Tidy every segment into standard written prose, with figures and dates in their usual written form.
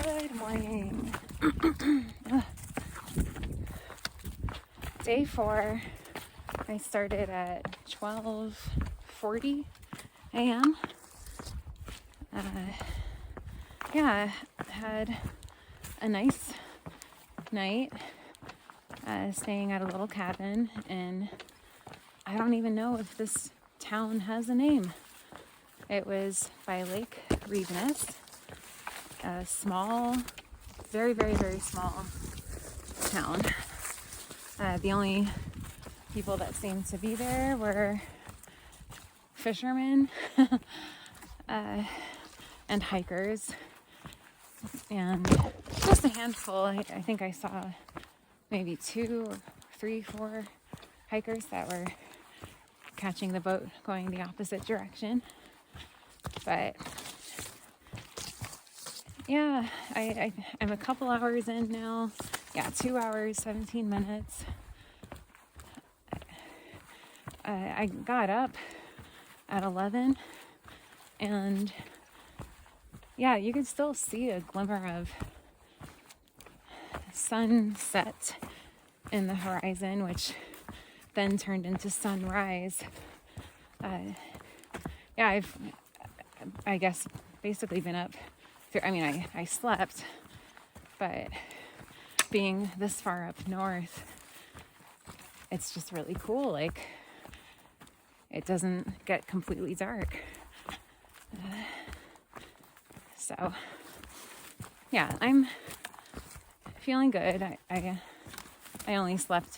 Good morning. Day 4. I started at 12:40 a.m. Yeah, had a nice night staying at a little cabin, and I don't even know if this town has a name. It was by Lake Riebnes, a small, very, very, very small town. The only people that seemed to be there were fishermen and hikers, and just a handful. I think I saw maybe 2 or 3, 4 hikers that were catching the boat going the opposite direction. But yeah, I'm a couple hours in now. Yeah, 2 hours, 17 minutes. I got up at 11, and yeah, you could still see a glimmer of sunset in the horizon, which then turned into sunrise. Yeah, I guess basically been up through, I slept, but being this far up north, it's just really cool. Like, it doesn't get completely dark. So yeah, I'm feeling good. I only slept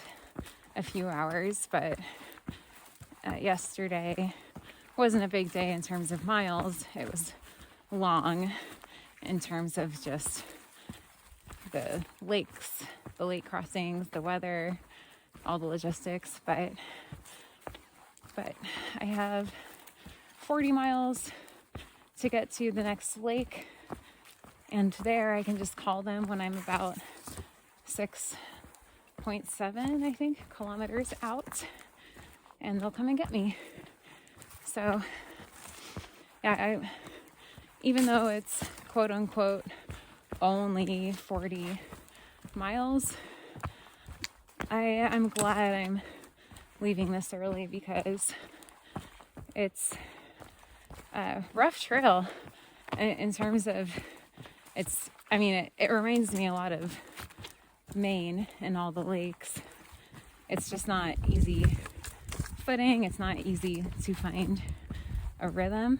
a few hours, but yesterday wasn't a big day in terms of miles. It was long in terms of just the lakes, the lake crossings, the weather, all the logistics. But I have 40 miles to get to the next lake, and there I can just call them when I'm about 6.7, I think, kilometers out, and they'll come and get me. So yeah, even though it's quote unquote only 40 miles, I'm glad I'm leaving this early, because it's a rough trail in terms of it reminds me a lot of Maine and all the lakes. It's just not easy footing. It's not easy to find a rhythm.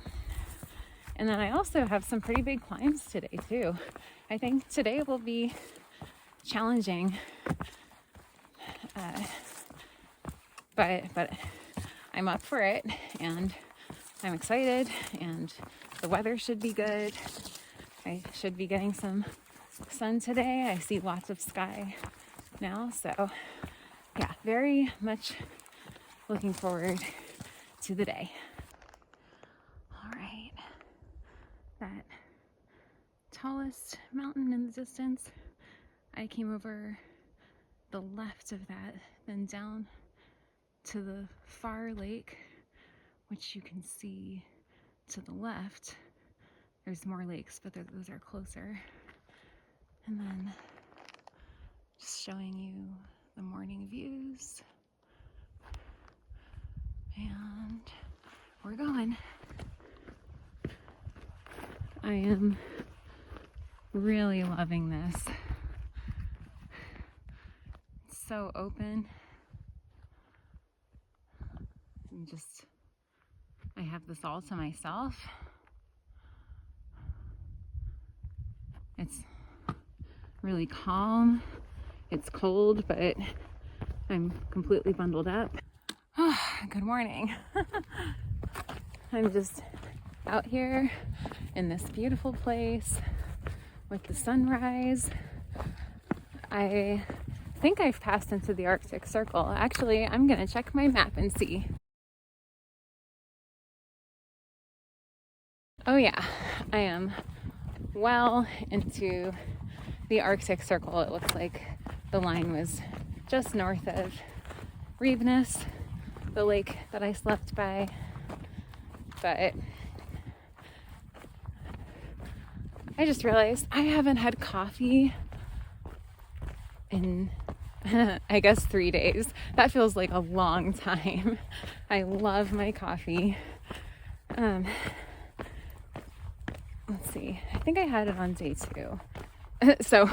And then I also have some pretty big climbs today too. I think today will be challenging, but I'm up for it, and I'm excited, and the weather should be good. I should be getting some sun today. I see lots of sky now, so yeah, very much looking forward to the day. All right, that tallest mountain in the distance, I came over the left of that, then down to the far lake, which you can see to the left. There's more lakes, but those are closer. And then just showing you the morning views. And we're going. I am really loving this. It's so open. And I have this all to myself. It's really calm. It's cold, but I'm completely bundled up. Good morning. I'm just out here in this beautiful place with the sunrise. I think I've passed into the Arctic Circle. Actually, I'm gonna check my map and see. Oh yeah, I am well into the Arctic Circle. It looks like the line was just north of Riebnes, the lake that I slept by. But I just realized I haven't had coffee in, I guess, 3 days. That feels like a long time. I love my coffee. Let's see. I think I had it on day 2. So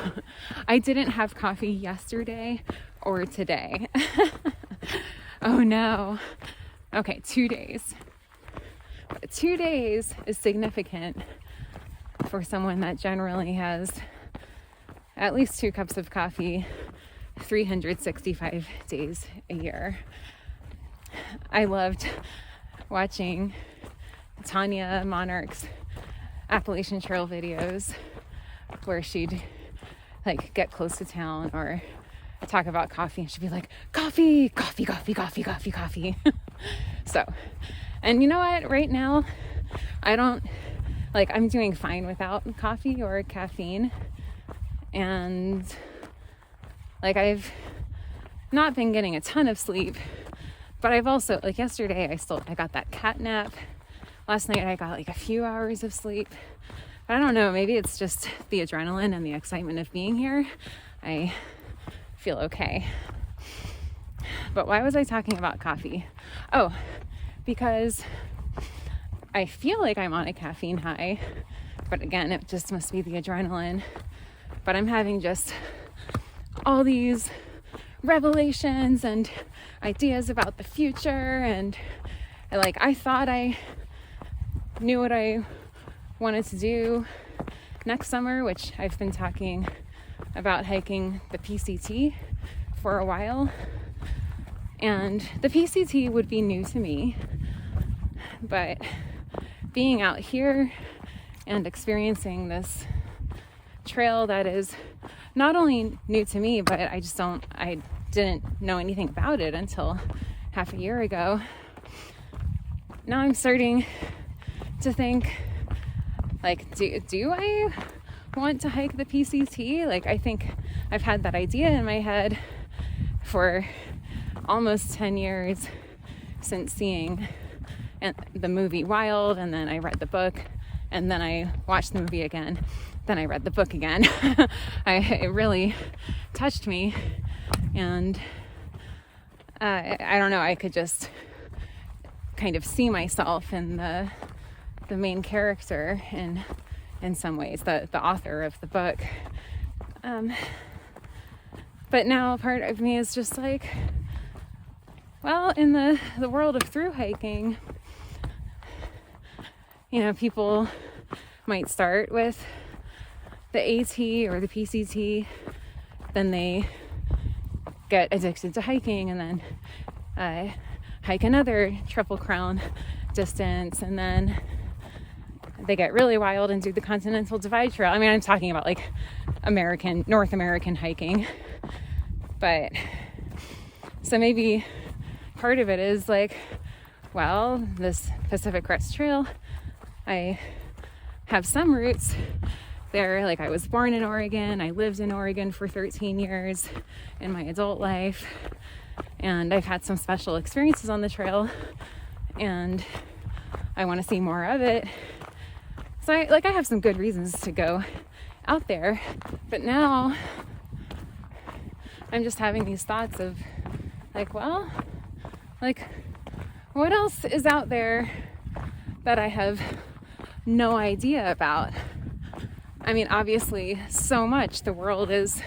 I didn't have coffee yesterday or today. Oh no. Okay, 2 days. 2 days is significant for someone that generally has at least 2 cups of coffee 365 days a year. I loved watching Tanya Monarch's Appalachian Trail videos where she'd like get close to town or talk about coffee and she'd be like, coffee. So, and you know what, right now I'm doing fine without coffee or caffeine, and like I've not been getting a ton of sleep, but I've also, like yesterday I got that cat nap. Last night I got like a few hours of sleep. I don't know, maybe it's just the adrenaline and the excitement of being here. I feel okay. But why was I talking about coffee? Oh, because I feel like I'm on a caffeine high, but again, it just must be the adrenaline. But I'm having just all these revelations and ideas about the future, and I thought I knew what I wanted to do next summer, which I've been talking about hiking the PCT for a while, and the PCT would be new to me, but being out here and experiencing this trail that is not only new to me, but I didn't know anything about it until half a year ago. Now I'm starting to think, like, do I want to hike the PCT? Like, I think I've had that idea in my head for almost 10 years since seeing the movie Wild, and then I read the book, and then I watched the movie again, then I read the book again. It really touched me, and I don't know, I could just kind of see myself in the main character in some ways, the author of the book. But now part of me is just like, well, in the world of thru hiking, you know, people might start with the AT or the PCT, then they get addicted to hiking, and then hike another Triple Crown distance, and then they get really wild and do the Continental Divide Trail. I mean, I'm talking about like North American hiking. But so maybe part of it is like, well, this Pacific Crest Trail, I have some roots there. Like, I was born in Oregon. I lived in Oregon for 13 years in my adult life. And I've had some special experiences on the trail, and I want to see more of it. So I have some good reasons to go out there, but now I'm just having these thoughts of like, well, like, what else is out there that I have no idea about? I mean, obviously so much. The world is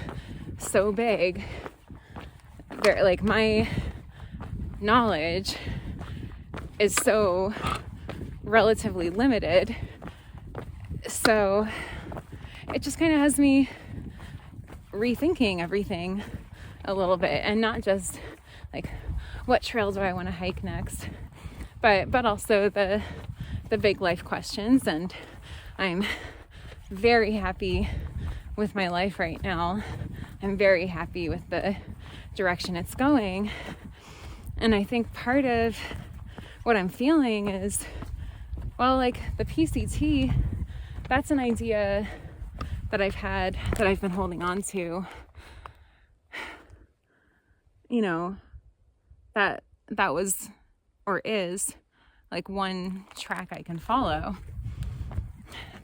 so big. Like, my knowledge is so relatively limited. So it just kind of has me rethinking everything a little bit, and not just like, what trail do I want to hike next, but also the big life questions. And I'm very happy with my life right now. I'm very happy with the direction it's going. And I think part of what I'm feeling is, well, like, the PCT, that's an idea that I've had, that I've been holding on to, you know, that was, or is, like, one track I can follow.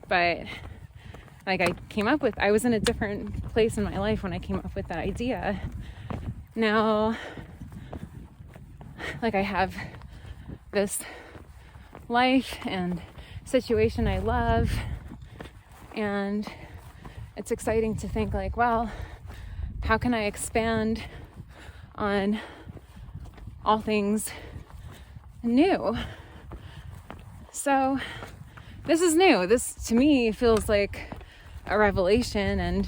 But like I was in a different place in my life when I came up with that idea. Now, like, I have this life and situation I love, and it's exciting to think like, well, how can I expand on all things new? So this is new. This to me feels like a revelation, and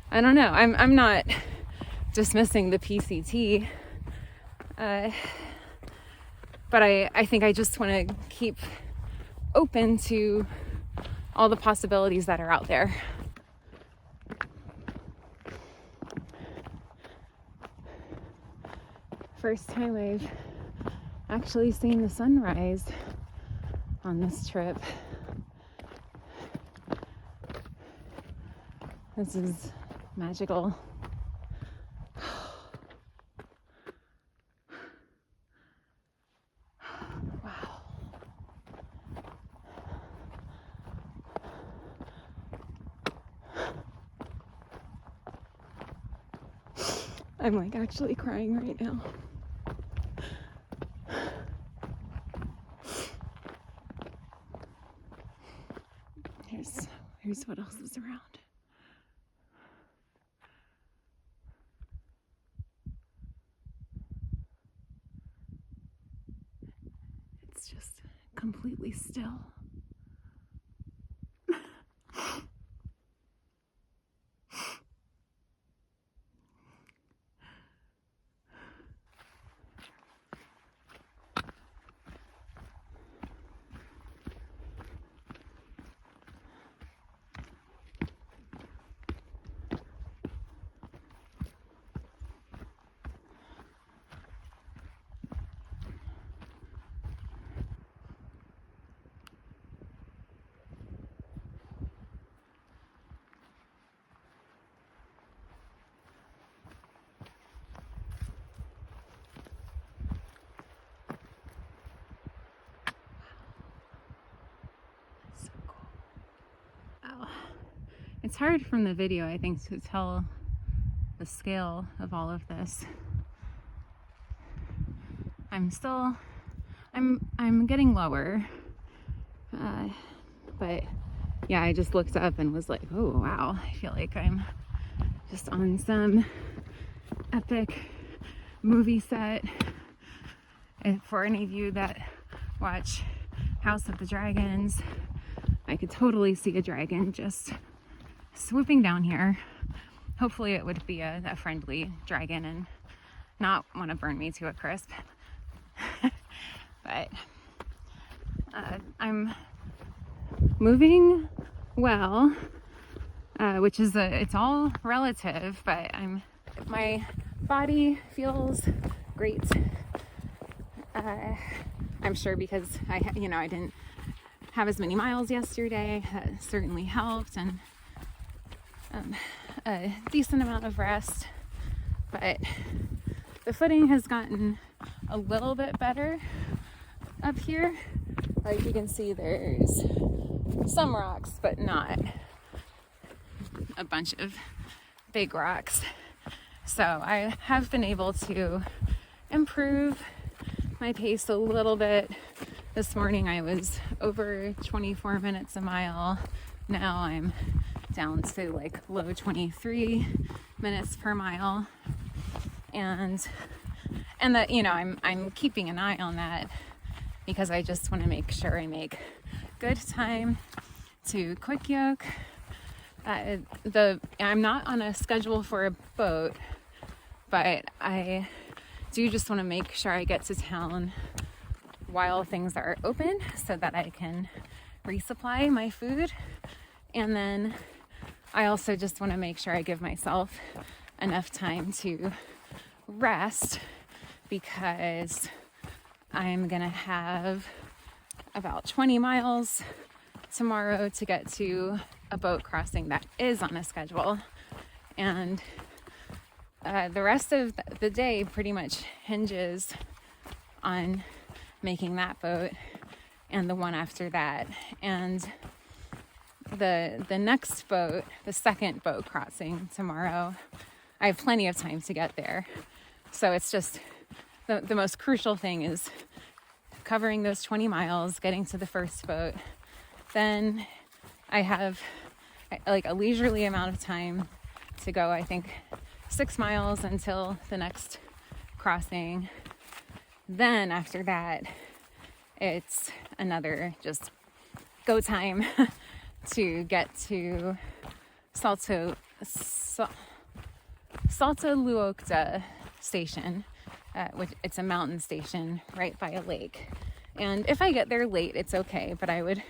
I don't know. I'm not dismissing the PCT, but I think I just want to keep open to all the possibilities that are out there. First time I've actually seen the sunrise on this trip. This is magical. Wow. I'm like actually crying right now. Here's what else is around. It's just completely still. It's hard from the video, I think, to tell the scale of all of this. I'm getting lower, but yeah, I just looked up and was like, oh wow, I feel like I'm just on some epic movie set. And for any of you that watch House of the Dragons, I could totally see a dragon just swooping down here. Hopefully it would be a friendly dragon and not want to burn me to a crisp. But I'm moving well, which is it's all relative, but my body feels great. I'm sure because I didn't have as many miles yesterday. That certainly helped, and a decent amount of rest, but the footing has gotten a little bit better up here. Like you can see, there's some rocks, but not a bunch of big rocks. So I have been able to improve my pace a little bit. This morning I was over 24 minutes a mile. Now I'm down to like low 23 minutes per mile, and that, I'm keeping an eye on that because I just want to make sure I make good time to Kvikkjokk. I'm not on a schedule for a boat, but I do just want to make sure I get to town while things are open so that I can resupply my food. And then I also just want to make sure I give myself enough time to rest, because I'm going to have about 20 miles tomorrow to get to a boat crossing that is on a schedule. And the rest of the day pretty much hinges on making that boat and the one after that. And the next boat, the second boat crossing tomorrow, I have plenty of time to get there. So it's just the most crucial thing is covering those 20 miles, getting to the first boat. Then I have like a leisurely amount of time to go, I think 6 miles until the next crossing. Then after that, it's another just go time to get to Salta-Luokta station, which it's a mountain station right by a lake. And if I get there late, it's okay, but I would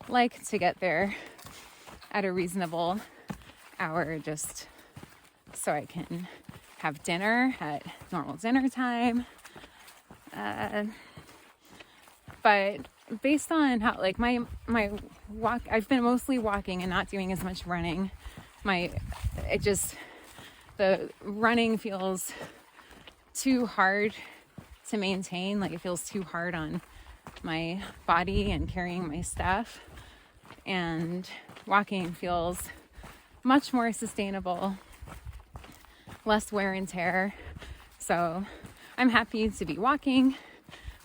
like to get there at a reasonable hour just so I can have dinner at normal dinner time. But based on how, like, my walk, I've been mostly walking and not doing as much running. The running feels too hard to maintain. Like, it feels too hard on my body and carrying my stuff. And walking feels much more sustainable, less wear and tear. So I'm happy to be walking,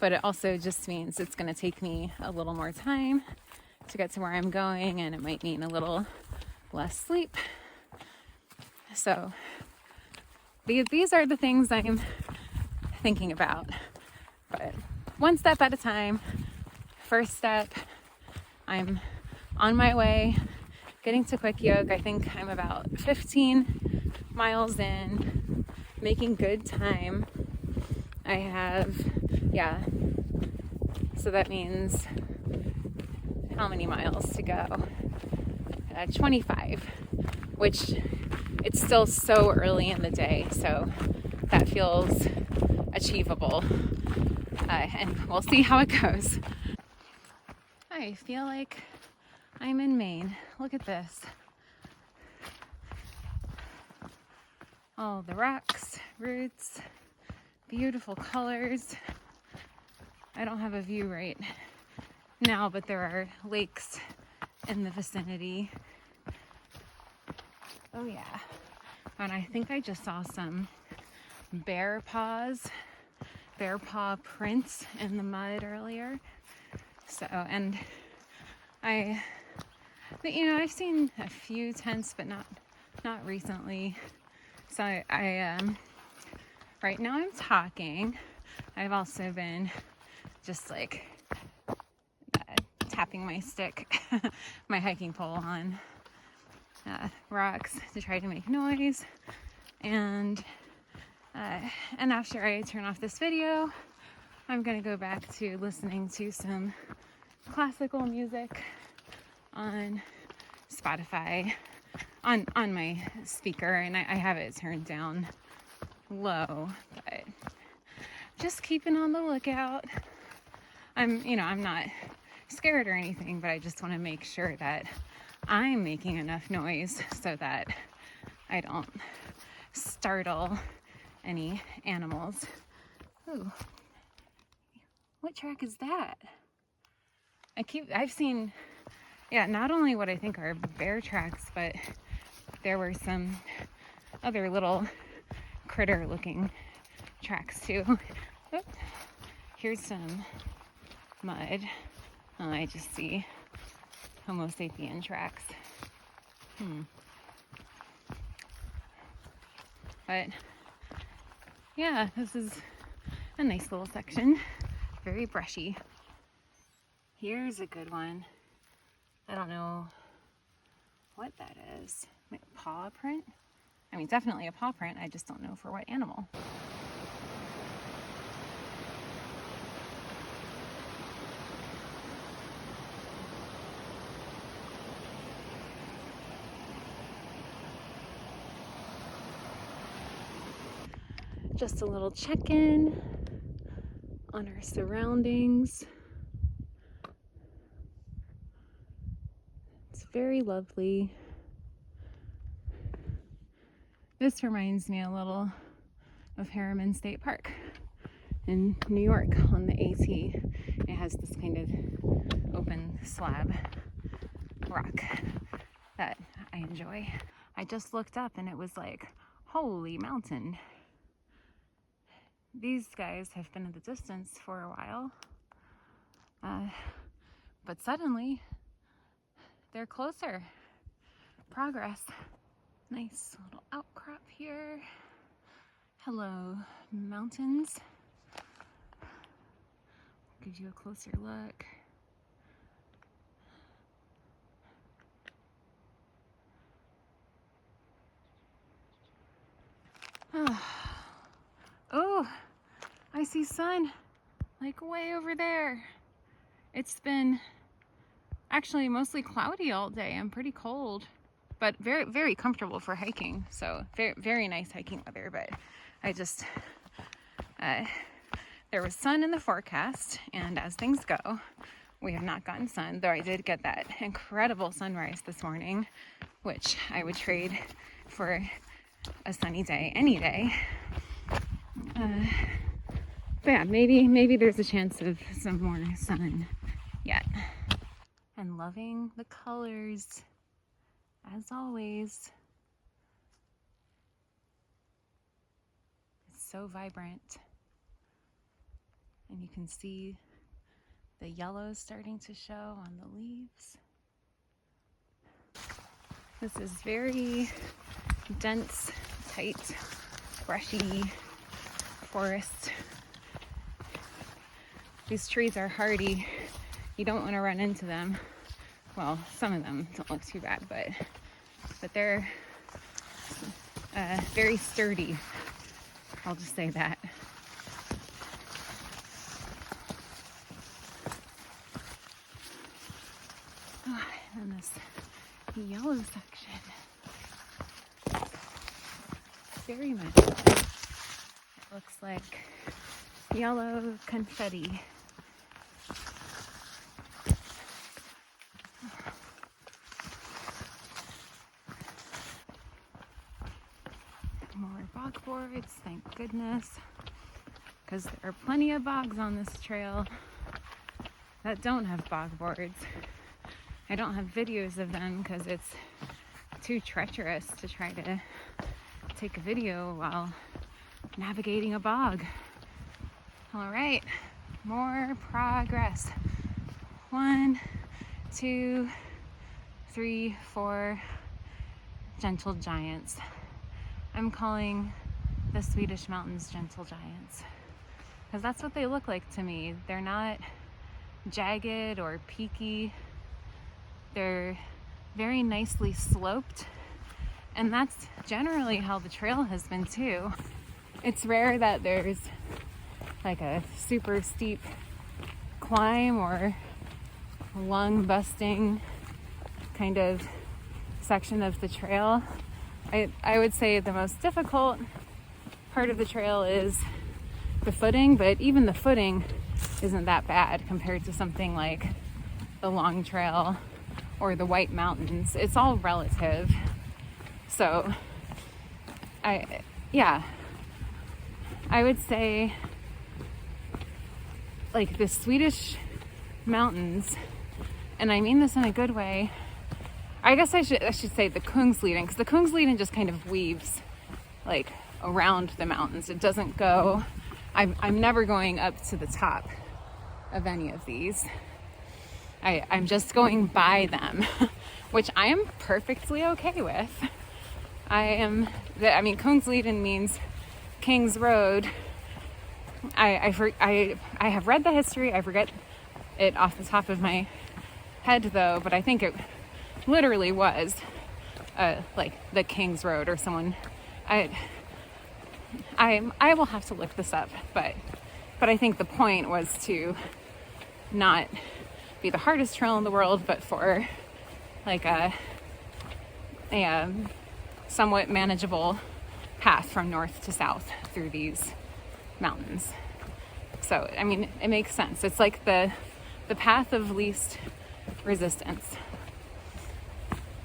but it also just means it's going to take me a little more time to get to where I'm going, and it might mean a little less sleep. So these are the things I'm thinking about, but one step at a time. First step, I'm on my way, getting to Kvikkjokk. I think I'm about 15 miles in, making good time. I have, so that means how many miles to go? 25, which it's still so early in the day, so that feels achievable. And we'll see how it goes. I feel like I'm in Maine. Look at this. All the rocks, roots, beautiful colors. I don't have a view right now, but there are lakes in the vicinity. Oh yeah. And I think I just saw some bear paw prints in the mud earlier. So, and I've seen a few tents, but not recently. So I right now I'm talking. I've also been just like tapping my stick, my hiking pole on rocks to try to make noise. And after I turn off this video, I'm gonna go back to listening to some classical music on Spotify on my speaker, and I have it turned down low, but just keeping on the lookout. I'm not scared or anything, but I just want to make sure that I'm making enough noise so that I don't startle any animals. Ooh, what track is that? I've seen, not only what I think are bear tracks, but there were some other little critter looking tracks too. Oh, here's some mud. Oh, I just see Homo sapien tracks. But yeah, this is a nice little section. Very brushy. Here's a good one. I don't know what that is. Paw print? I mean, definitely a paw print. I just don't know for what animal. Just a little check-in on our surroundings. It's very lovely. This reminds me a little of Hemavan State Park in New York on the AT. It has this kind of open slab rock that I enjoy. I just looked up and it was like, holy mountain. These guys have been in the distance for a while, but suddenly they're closer. Progress. Nice little outcrop here. Hello, mountains. Give you a closer look. Oh, I see sun like way over there. It's been actually mostly cloudy all day. I'm pretty cold, but very, very comfortable for hiking. So very, very nice hiking weather. But I just, there was sun in the forecast, and as things go, we have not gotten sun, though I did get that incredible sunrise this morning, which I would trade for a sunny day any day. But yeah, maybe there's a chance of some more sun yet. And loving the colors, as always. It's so vibrant. And you can see the yellows starting to show on the leaves. This is very dense, tight, brushy forest. These trees are hardy. You don't want to run into them. Well, some of them don't look too bad, but they're very sturdy. I'll just say that. Oh, and this yellow section. Very much. It looks like yellow confetti. More bogboards, thank goodness, because there are plenty of bogs on this trail that don't have bogboards. I don't have videos of them because it's too treacherous to try to take a video while navigating a bog. All right, more progress. 1, 2, 3, 4 gentle giants. I'm calling the Swedish mountains gentle giants because that's what they look like to me. They're not jagged or peaky. They're very nicely sloped, and that's generally how the trail has been too. It's rare that there's like a super steep climb or lung busting kind of section of the trail. I would say the most difficult part of the trail is the footing, but even the footing isn't that bad compared to something like the Long Trail or the White Mountains. It's all relative. So I would say like the Swedish mountains, and I mean this in a good way. I guess I should say the Kungsleden, because the Kungsleden just kind of weaves like around the mountains. It doesn't go, I'm never going up to the top of any of these. I'm just going by them, which I am perfectly okay with. Kungsleden means King's Road. I have read the history. I forget it off the top of my head though, but I think it literally was like the King's Road or someone. I will have to look this up, but I think the point was to not be the hardest trail in the world, but for like a somewhat manageable path from north to south through these mountains. So I mean, it makes sense. It's like the path of least resistance.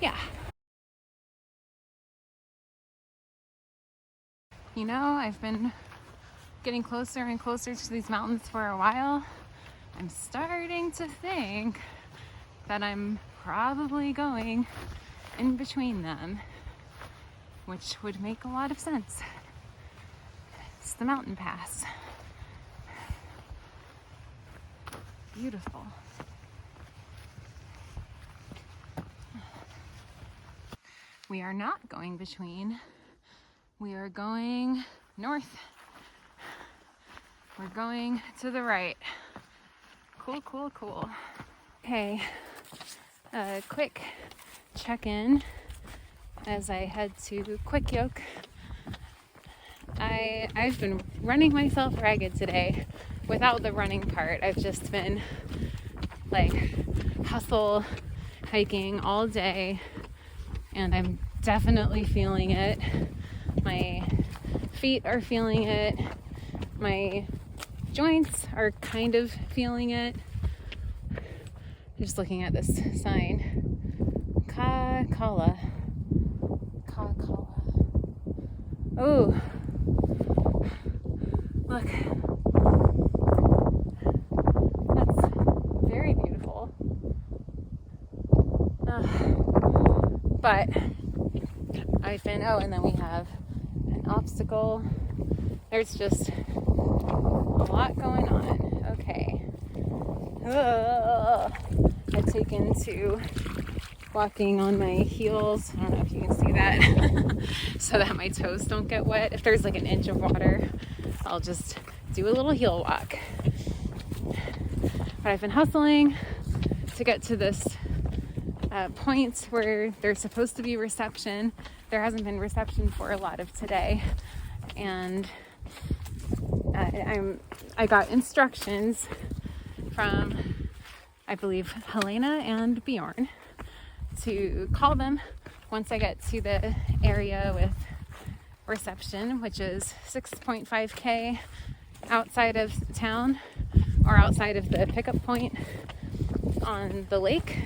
Yeah. You know, I've been getting closer and closer to these mountains for a while. I'm starting to think that I'm probably going in between them, which would make a lot of sense. It's the mountain pass. Beautiful. We are not going between. We are going north. We're going to the right. Cool, cool, cool. Okay, a quick check-in as I head to Kvikkjokk. I've been running myself ragged today without the running part. I've just been like hustle hiking all day, and I'm definitely feeling it. My feet are feeling it. My joints are kind of feeling it. Just looking at this sign. Ka-kala. Oh, look. That's very beautiful. But I've been, and then we have an obstacle. There's just a lot going on. Okay. I've taken to walking on my heels. I don't know if you can see that. So that my toes don't get wet. If there's like an inch of water, I'll just do a little heel walk. But I've been hustling to get to this point where there's supposed to be reception. There hasn't been reception for a lot of today. And I got instructions from, I believe, Helena and Bjorn to call them once I get to the area with reception, which is 6.5K outside of town or outside of the pickup point on the lake.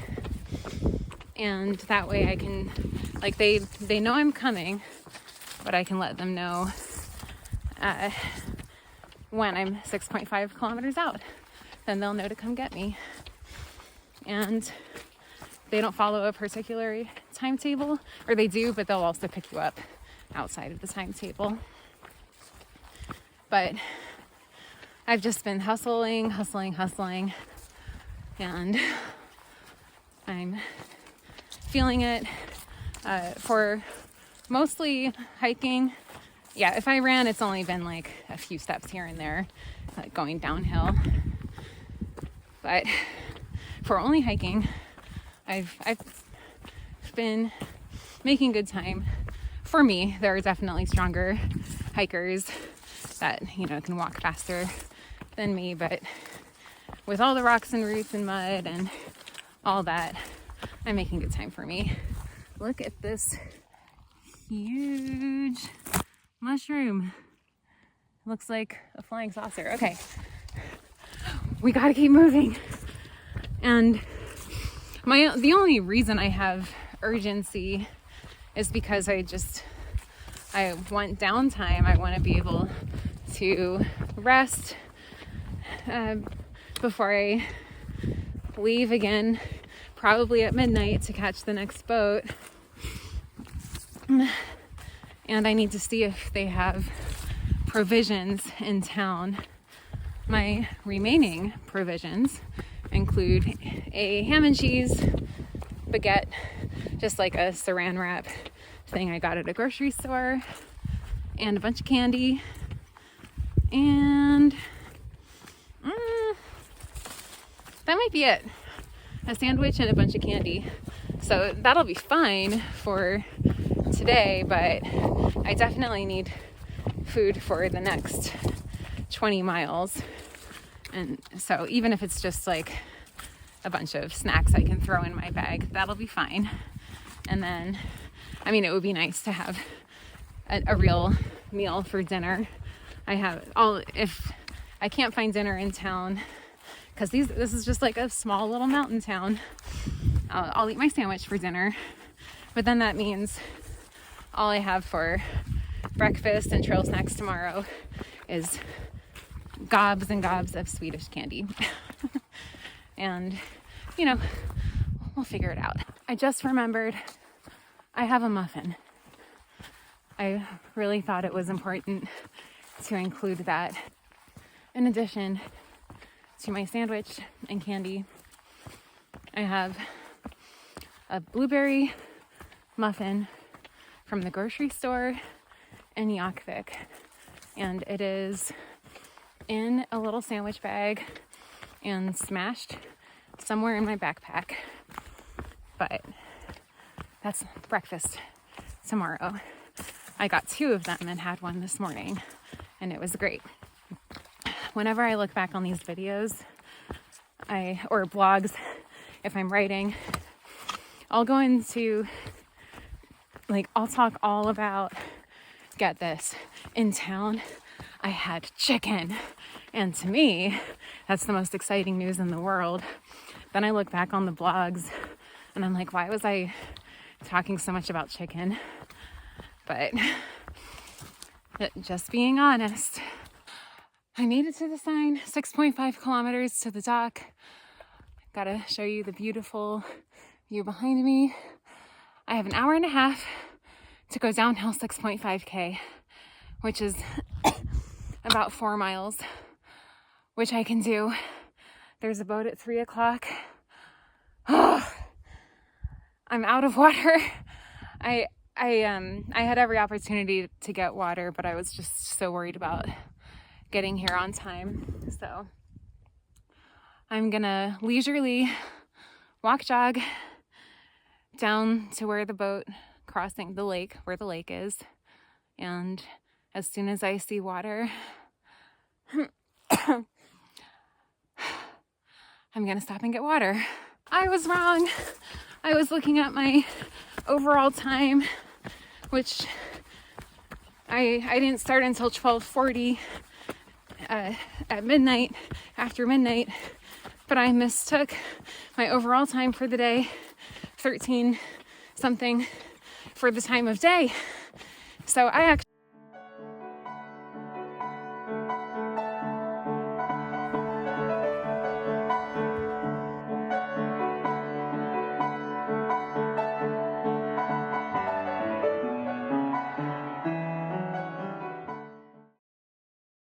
And that way I can, like, they know I'm coming, but I can let them know when I'm 6.5 kilometers out. Then they'll know to come get me. And they don't follow a particular timetable, or they do, but they'll also pick you up outside of the timetable. But I've just been hustling, and I'm feeling it for mostly hiking. Yeah, if I ran, it's only been like a few steps here and there, like going downhill. But for only hiking, I've been making good time. For me, there are definitely stronger hikers that, can walk faster than me, but with all the rocks and roots and mud and all that, I'm making good time for me. Look at this huge mushroom. Looks like a flying saucer. Okay, we gotta keep moving. And the only reason I have urgency is because I want downtime. I want to be able to rest before I leave again, probably at midnight, to catch the next boat. And I need to see if they have provisions in town. My remaining provisions include a ham and cheese baguette, just like a saran wrap thing I got at a grocery store, and a bunch of candy, and that might be it. A sandwich and a bunch of candy. So that'll be fine for today, but I definitely need food for the next 20 miles. And so even if it's just like a bunch of snacks I can throw in my bag, that'll be fine. And then, it would be nice to have a real meal for dinner. If I can't find dinner in town, because this is just like a small little mountain town, I'll eat my sandwich for dinner. But then that means all I have for breakfast and trail snacks tomorrow is gobs and gobs of Swedish candy. And, we'll figure it out. I just remembered I have a muffin. I really thought it was important to include that in addition to my sandwich and candy. I have a blueberry muffin from the grocery store in Kvikkjokk, and it is in a little sandwich bag and smashed somewhere in my backpack, but that's breakfast tomorrow. I got 2 of them and had one this morning, and it was great. Whenever I look back on these videos, or blogs, if I'm writing, I'll go into, I'll talk all about, get this, in town, I had chicken. And to me, that's the most exciting news in the world. Then I look back on the blogs and I'm like, why was I talking so much about chicken? But just being honest, I made it to the sign, 6.5 kilometers to the dock. Gotta show you the beautiful view behind me. I have an hour and a half to go downhill 6.5K, which is about 4 miles, which I can do. There's a boat at 3 o'clock. Oh, I'm out of water. I had every opportunity to get water, but I was just so worried about getting here on time. So I'm gonna leisurely jog down to where the boat crossing the lake, where the lake is. And as soon as I see water, I'm gonna stop and get water. I was wrong. I was looking at my overall time, which I didn't start until 12:40 at midnight, after midnight, but I mistook my overall time for the day, 13 something for the time of day. So I actually